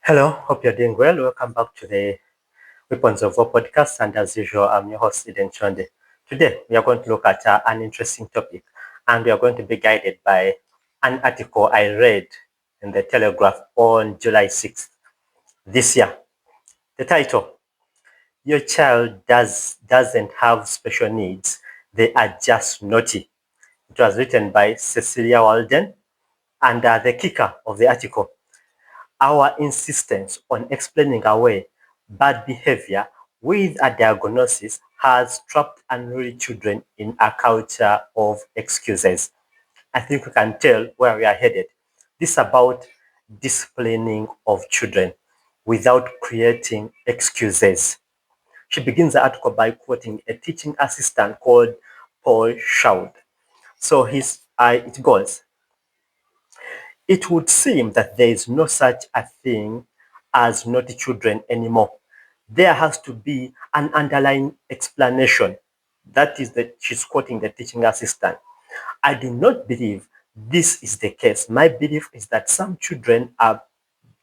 Hello, hope you're doing well. Welcome back to the Weapons of War podcast. And as usual, I'm your host, Eden Chonde. Today, we are going to look at an interesting topic, and we are going to be guided by an article I read in the Telegraph on July 6th this year. The title, Your Child Doesn't Have Special Needs, They Are Just Naughty. It was written by Celia Walden, and the kicker of the article, our insistence on explaining away bad behavior with a diagnosis has trapped unruly children in a culture of excuses. I think we can tell where we are headed. This is about disciplining of children without creating excuses. She begins the article by quoting a teaching assistant called Paul Schaud. So it goes, it would seem that there is no such a thing as naughty children anymore. There has to be an underlying explanation. That is that she's quoting the teaching assistant. I do not believe this is the case. My belief is that some children are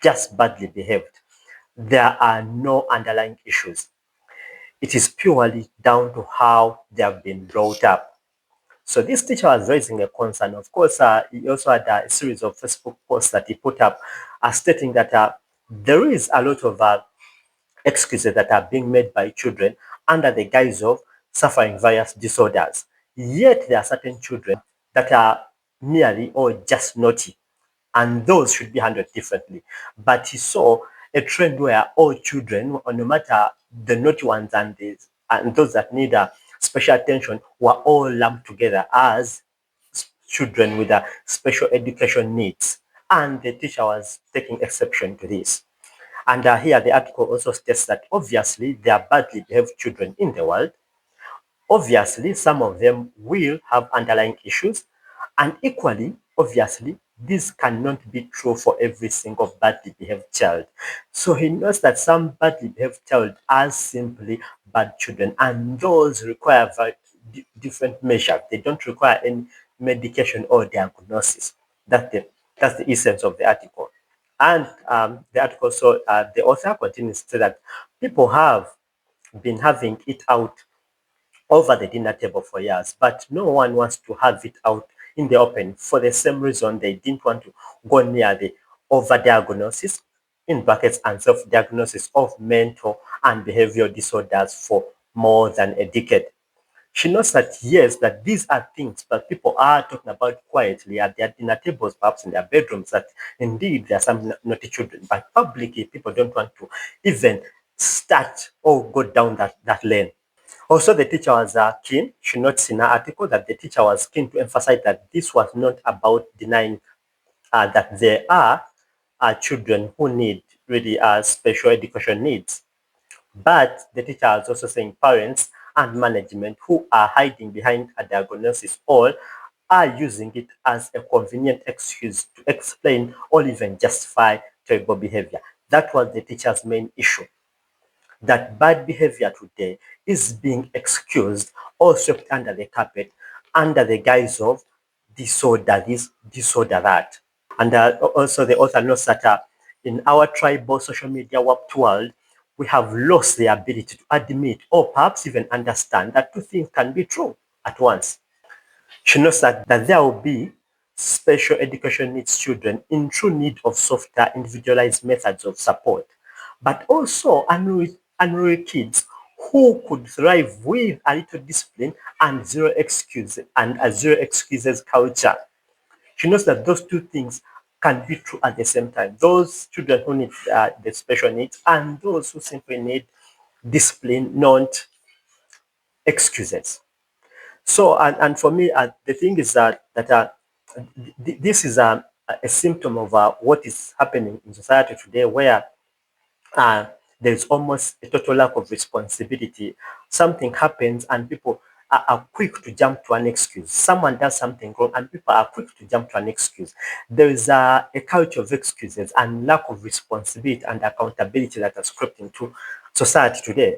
just badly behaved. There are no underlying issues. It is purely down to how they have been brought up. So this teacher was raising a concern. Of course, he also had a series of Facebook posts that he put up stating that there is a lot of excuses that are being made by children under the guise of suffering various disorders. Yet there are certain children that are merely or just naughty, and those should be handled differently. But he saw a trend where all children, no matter the naughty ones and those that need special attention, were all lumped together as children with special education needs. And the teacher was taking exception to this. And here the article also states that obviously there are badly behaved children in the world. Obviously, some of them will have underlying issues, and equally, obviously, this cannot be true for every single badly behaved child. So he knows that some badly behaved child are simply bad children, and those require different measures. They don't require any medication or diagnosis. That's the essence of the article. And the article, so the author continues to say that people have been having it out over the dinner table for years, but no one wants to have it out in the open for the same reason they didn't want to go near the overdiagnosis, in brackets, and self-diagnosis of mental and behavioral disorders for more than a decade. She knows that yes, that these are things that people are talking about quietly at their dinner tables, perhaps in their bedrooms, that indeed there are some naughty children, but publicly people don't want to even start or go down that lane. Also, the teacher was keen. She notes in her article that the teacher was keen to emphasize that this was not about denying that there are children who need really special education needs. But the teacher was also saying parents and management who are hiding behind a diagnosis or are using it as a convenient excuse to explain or even justify terrible behavior. That was the teacher's main issue, that bad behavior today is being excused or swept under the carpet under the guise of disorder this, disorder that. And also the author notes that in our tribal social media warped world, we have lost the ability to admit or perhaps even understand that two things can be true at once. She knows that there will be special education needs children in true need of softer, individualized methods of support, but also unruly kids who could thrive with a little discipline and a zero excuses culture. She knows that those two things can be true at the same time. Those children who need the special needs and those who simply need discipline, not excuses. So, and for me, the thing is that this is a symptom of what is happening in society today, where uh, there's almost a total lack of responsibility. Something happens and people are quick to jump to an excuse. Someone does something wrong and people are quick to jump to an excuse. There is a culture of excuses and lack of responsibility and accountability that has crept into society today.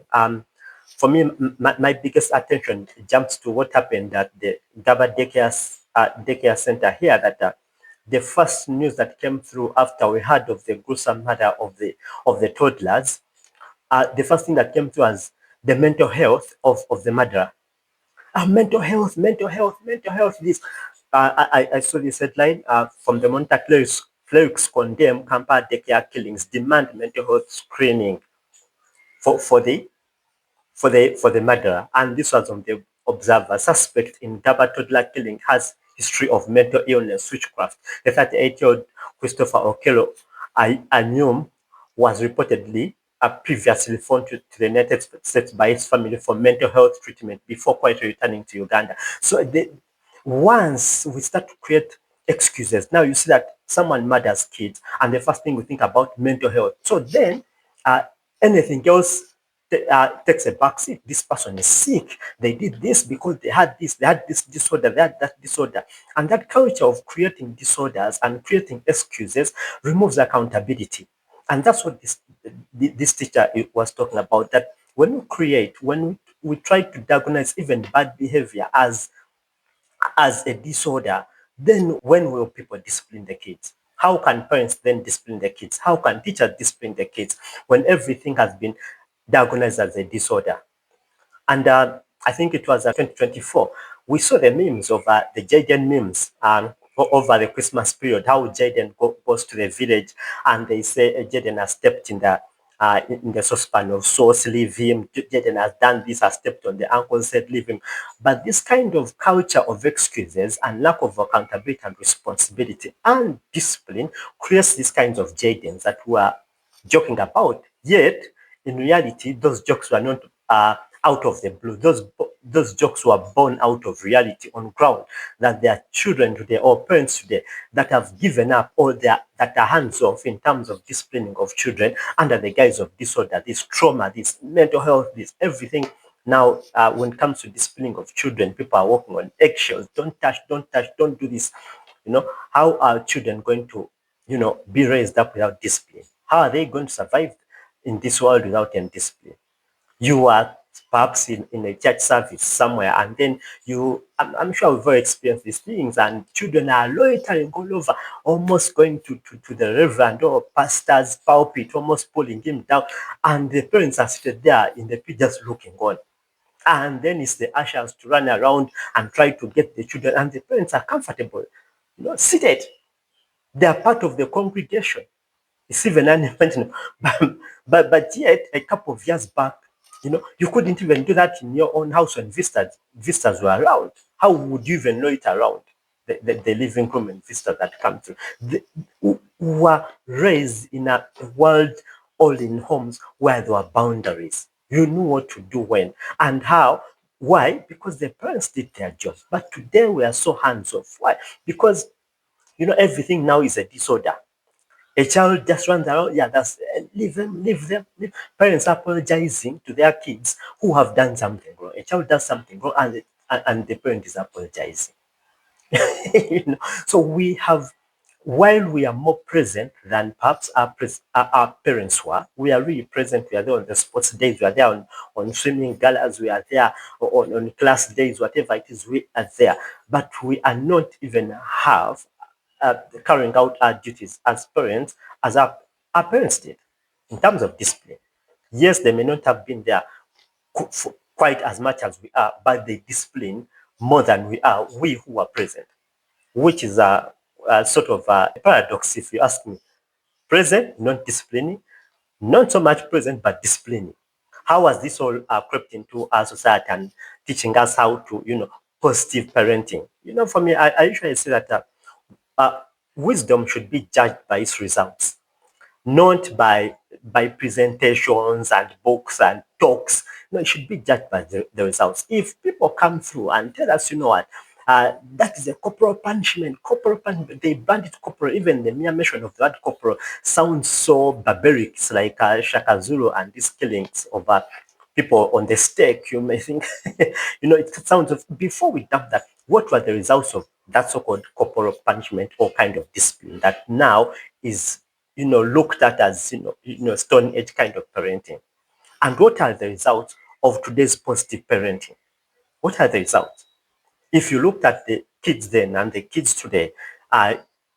For me, my biggest attention jumps to what happened at the Gaba daycare center here, that the first news that came through after we heard of the gruesome murder of the toddlers, the first thing that came through was the mental health of the murderer. Mental health, mental health, mental health. This I saw this headline from the monitor. Clerics condemn Kampala daycare killings, demand mental health screening for, for the for the murderer, and this was on the Observer. Suspect in Daba toddler killing has history of mental illness, witchcraft. The 38-year-old Christopher Okello Anyum was reportedly previously flown to the United States by his family for mental health treatment before quietly returning to Uganda. So once we start to create excuses, now you see that someone murders kids, and the first thing we think about mental health. So then uh, anything else takes a backseat. This person is sick. They did this because they had this disorder, they had that disorder. And that culture of creating disorders and creating excuses removes accountability. And that's what this teacher was talking about, that when we try to diagnose even bad behavior as a disorder, then when will people discipline the kids? How can parents then discipline the kids? How can teachers discipline the kids when everything has been diagnosed as a disorder? And I think it was 2024, we saw the memes of the Jaden memes over the Christmas period, how Jaden goes to the village and they say Jaden has stepped in the saucepan of sauce, leave him. Jaden has done this, has stepped on the uncle, said leave him. But this kind of culture of excuses and lack of accountability and responsibility and discipline creates these kinds of Jadens that we are joking about. Yet, in reality, those jokes were not out of the blue. Those jokes were born out of reality on ground, that there are children today or parents today that have given up or that are hands off in terms of disciplining of children under the guise of disorder, this trauma, this mental health, this everything. Now, when it comes to disciplining of children, people are walking on eggshells. Don't touch, don't touch, don't do this. How are children going to, be raised up without discipline? How are they going to survive in this world without any discipline? You are perhaps in a church service somewhere, and then I'm sure we've all experienced these things, and children are loitering all over, almost going to the reverend or pastor's pulpit, almost pulling him down, and the parents are seated there in the pew just looking on. And then it's the ushers to run around and try to get the children, and the parents are comfortable, seated. They are part of the congregation. It's even unimaginable. But yet, a couple of years back, you couldn't even do that in your own house when visitors were around. How would you even know it around the living room and visitors that come through? Who were raised in a world or in homes where there were boundaries. You knew what to do when and how. Why? Because the parents did their jobs. But today we are so hands off. Why? Because everything now is a disorder. A child just runs around, yeah, that's leave them, leave them. Leave. Parents apologizing to their kids who have done something wrong. A child does something wrong, and the parent is apologizing. So we have, while we are more present than perhaps our parents were, we are really present. We are there on the sports days, we are there on swimming galas, we are there on class days, whatever it is, we are there. But we are not even have carrying out our duties as parents as our parents did in terms of discipline. Yes, they may not have been there quite as much as we are, but they discipline more than we are, we who are present, which is a sort of a paradox, if you ask me. Present, not disciplining, not so much present, but disciplining. How has this all crept into our society and teaching us how to, positive parenting? For me, I usually say that uh, wisdom should be judged by its results, not by presentations and books and talks. No, it should be judged by the results. If people come through and tell us, you know what, that is a corporal punishment, they brand it corporal. Even the mere mention of that corporal sounds so barbaric. It's like Shaka Zulu and these killings of people on the stake. You may think, it sounds of, before we dump that, what were the results of that so-called corporal punishment or kind of discipline that now is looked at as stone age kind of parenting? And what are the results of today's positive parenting? What are the results? If you looked at the kids then and the kids today,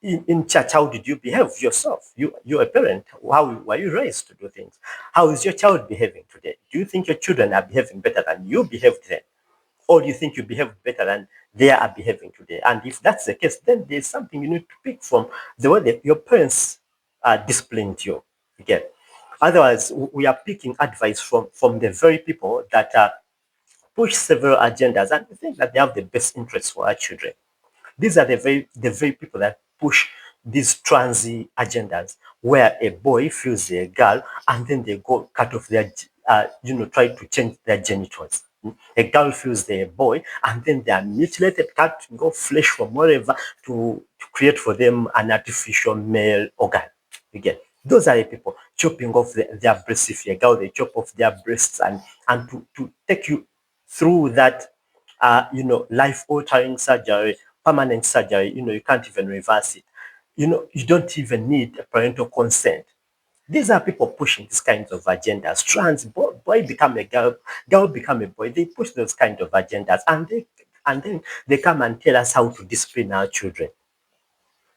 in church, how did you behave yourself? You're a parent. How were you raised to do things? How is your child behaving today? Do you think your children are behaving better than you behaved then? Or do you think you behave better than they are behaving today? And if that's the case, then there's something you need to pick from the way that your parents disciplined you. Again, otherwise, we are picking advice from the very people that push several agendas and we think that they have the best interests for our children. These are the very people that push these transy agendas, where a boy feels a girl and then they go cut off their, try to change their genitals. A girl feels a boy and then they are mutilated, cut, go flesh from wherever to create for them an artificial male organ. Again, those are the people chopping off their breasts. If you're a girl, they chop off their breasts and to take you through that life-altering surgery, permanent surgery, you can't even reverse it. You don't even need a parental consent. These are people pushing these kinds of agendas. Trans boy become a girl, girl become a boy. They push those kind of agendas, and then they come and tell us how to discipline our children.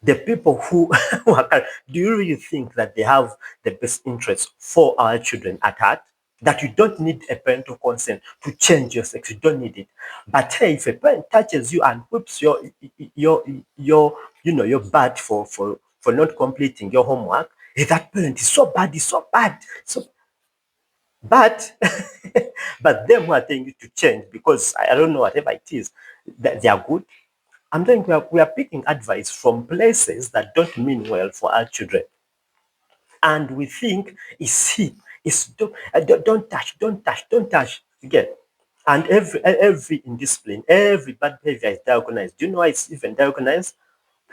The people who, do you really think that they have the best interests for our children at heart? That you don't need a parental consent to change your sex, you don't need it. But hey, if a parent touches you and whips your butt for not completing your homework, hey, that parent is so bad, is so bad, so but but them who are telling you to change because I don't know whatever it is, that they are good. And then we are picking advice from places that don't mean well for our children. And we think it's hip, it's don't touch, don't touch, don't touch. Again. And every indiscipline, every bad behavior is diagnosed. Do you know why it's even diagnosed?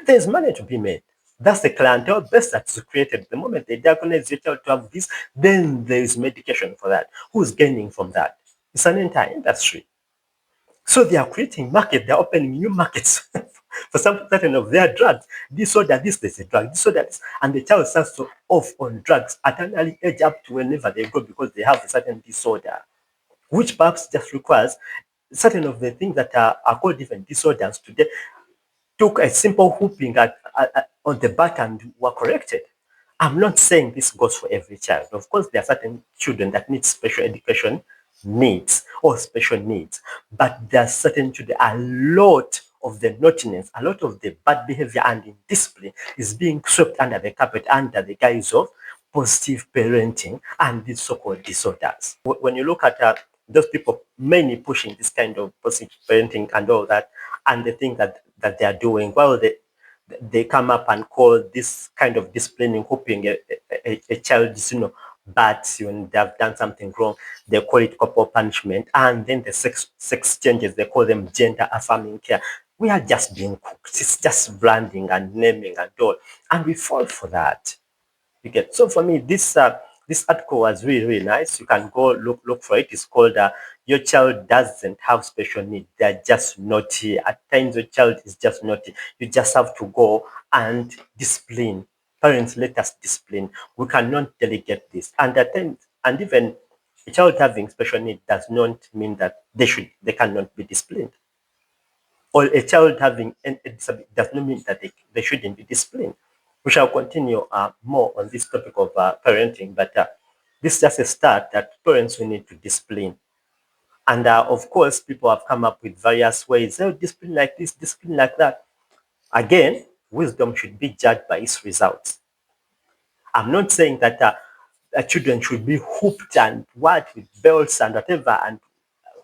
There's money to be made. That's the clientele base that's created. The moment they diagnose your child to have this, then there is medication for that. Who's gaining from that? It's an entire industry. So they are creating market, they're opening new markets for some certain of their drugs. Disorder, this is a drug, disorder, this, and the child starts to off on drugs at an early age up to whenever they go because they have a certain disorder, which perhaps just requires certain of the things that are called even disorders today took a simple whooping on the back and were corrected. I'm not saying this goes for every child. Of course, there are certain children that need special education needs or special needs, but there are certain children, a lot of the naughtiness, a lot of the bad behavior and indiscipline is being swept under the carpet under the guise of positive parenting and these so-called disorders. When you look at those people mainly pushing this kind of positive parenting and all that, and the thing that they are doing, well, they come up and call this kind of disciplining, whooping a child, but when they have done something wrong, they call it corporal punishment, and then the sex changes, they call them gender affirming care. We are just being cooked. It's just branding and naming and all, and we fall for that. You get. So for me, this article was really, really nice. You can go look for it. It's called "Your Child Doesn't Have Special Needs; They're Just Naughty." At times, your child is just naughty. You just have to go and discipline. Parents, let us discipline. We cannot delegate this. And at times, and even a child having special needs does not mean that they cannot be disciplined. Or a child having a disability does not mean that they shouldn't be disciplined. We shall continue more on this topic of parenting, but this is just a start that parents will need to discipline. And of course, people have come up with various ways. Oh, discipline like this, discipline like that. Again, wisdom should be judged by its results. I'm not saying that children should be hooped and what with belts and whatever and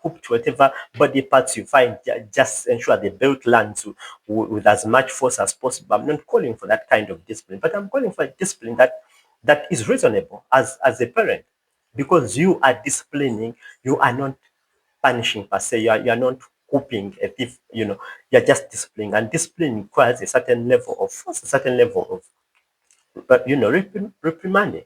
hooked whatever body parts you find. Just ensure the belt lands with as much force as possible. I'm not calling for that kind of discipline, but I'm calling for a discipline that is reasonable as a parent, because you are disciplining, you are not punishing per se. You are not whooping a thief. You're just disciplining, and discipline requires a certain level of force, a certain level of, reprimanding.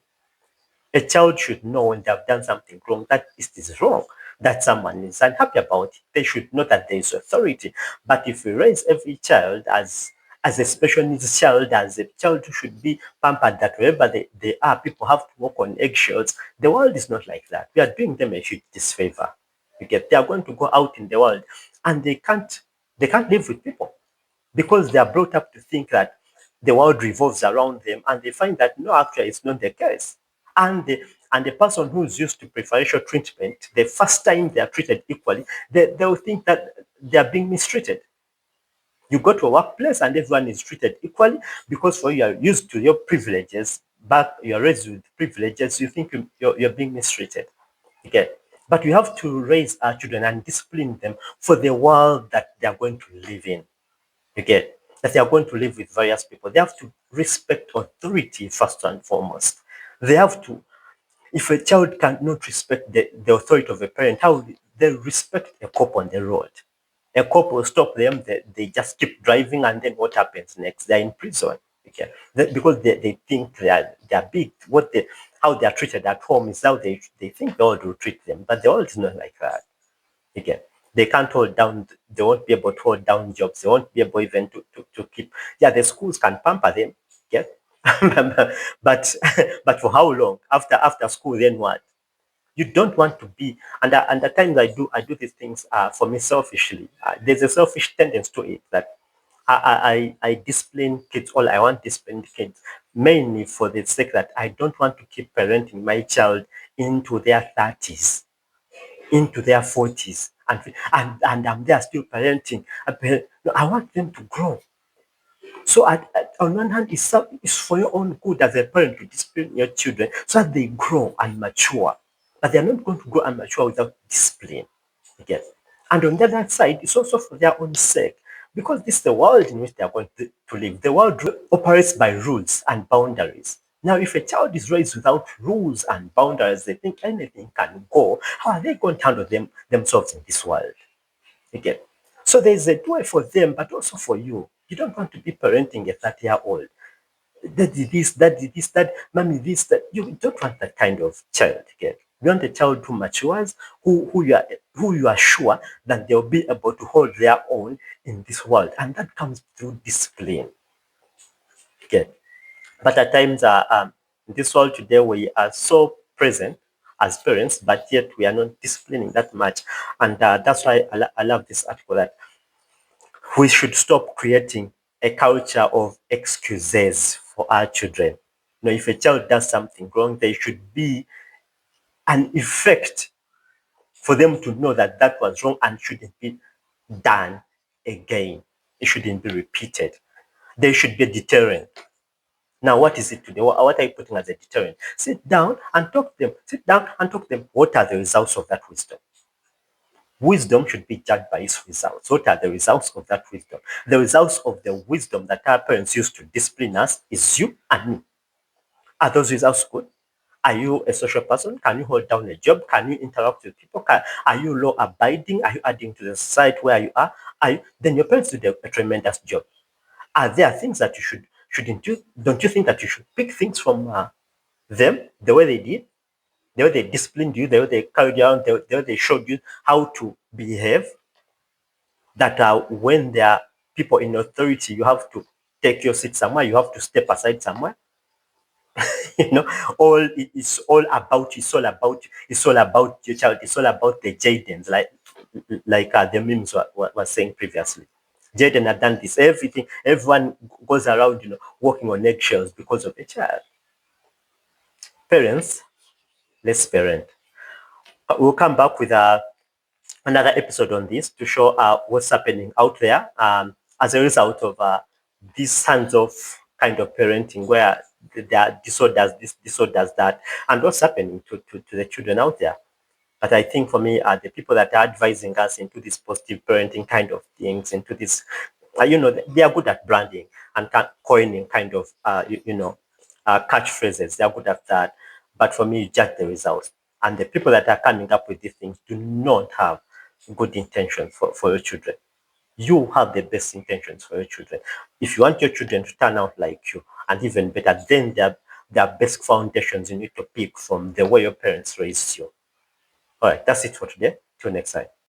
A child should know when they have done something wrong that it is wrong, that someone is unhappy about it. They should know that there is authority. But if we raise every child as a special needs child, as a child who should be pampered, that wherever they are, people have to walk on eggshells, the world is not like that. We are doing them a huge disfavor. They are going to go out in the world, and they can't live with people because they are brought up to think that the world revolves around them, and they find that no, actually, it's not the case. And the person who's used to preferential treatment, the first time they are treated equally, they'll think that they are being mistreated. You go to a workplace and everyone is treated equally because for you are used to your privileges, but you're raised with privileges, you think you're being mistreated. Okay. But we have to raise our children and discipline them for the world that they are going to live in. Okay. That they are going to live with various people. They have to respect authority first and foremost. They have to, if a child cannot respect the authority of a parent, how will they respect a cop on the road? A cop will stop them, they just keep driving, and then what happens next? They're in prison. Okay. Because they think they are big. How they are treated at home is how they think the world will treat them. But the world is not like that. Again, they can't hold down, they won't be able to hold down jobs, they won't be able even to keep, yeah, the schools can pamper them, yeah. but but for how long? After school, then what? You don't want to be, and at times I do these things for me selfishly. There's a selfish tendency to it that I discipline kids, all I want to discipline kids mainly for the sake that I don't want to keep parenting my child into their 30s, into their 40s, and I'm there still parenting. No, I want them to grow. So on one hand, it's for your own good as a parent to discipline your children so that they grow and mature. But they're not going to grow and mature without discipline. Again. And on the other side, it's also for their own sake. Because this is the world in which they are going to live. The world operates by rules and boundaries. Now, if a child is raised without rules and boundaries, they think anything can go. How are they going to handle themselves in this world? Again. So there's a way for them, but also for you. You don't want to be parenting a 30-year-old. Daddy this, daddy this, that, mommy this, that. You don't want that kind of child again. You want a child who matures, who you are sure that they'll be able to hold their own in this world. And that comes through discipline. Okay. But at times, in this world today, we are so present as parents, but yet we are not disciplining that much. And that's why I love this article that we should stop creating a culture of excuses for our children. If a child does something wrong, there should be an effect for them to know that that was wrong and shouldn't be done again. It shouldn't be repeated. There should be a deterrent. Now, what is it today? What are you putting as a deterrent? Sit down and talk to them. Sit down and talk to them. What are the results of that wisdom? Wisdom should be judged by its results. What are the results of that wisdom? The results of the wisdom that our parents used to discipline us is you and me. Are those results good? Are you a social person? Can you hold down a job? Can you interact with people? Are you law abiding? Are you adding to the society where you are? Then your parents did a tremendous job. Are there things that you shouldn't you? Don't you think that you should pick things from them the way they did? The way they disciplined you, the way they carried you out, the way they showed you how to behave, that when there are people in authority, you have to take your seat somewhere, you have to step aside somewhere. you know, it's all about your child, it's all about the Jadens, like the memes were saying previously. Jaden had done this, everyone goes around, walking on eggshells because of a child. Parents, let's parent. We'll come back with another episode on this to show what's happening out there as a result of this hands-off kind of parenting where there are disorders, this disorders that, and what's happening to the children out there. But I think for me, the people that are advising us into this positive parenting kind of things, into this, they are good at branding and coining kind of, catchphrases. They are good at that. But for me, you judge the results. And the people that are coming up with these things do not have good intentions for your children. You have the best intentions for your children. If you want your children to turn out like you, and even better, then there are best foundations you need to pick from the way your parents raised you. All right, that's it for today. Till next time.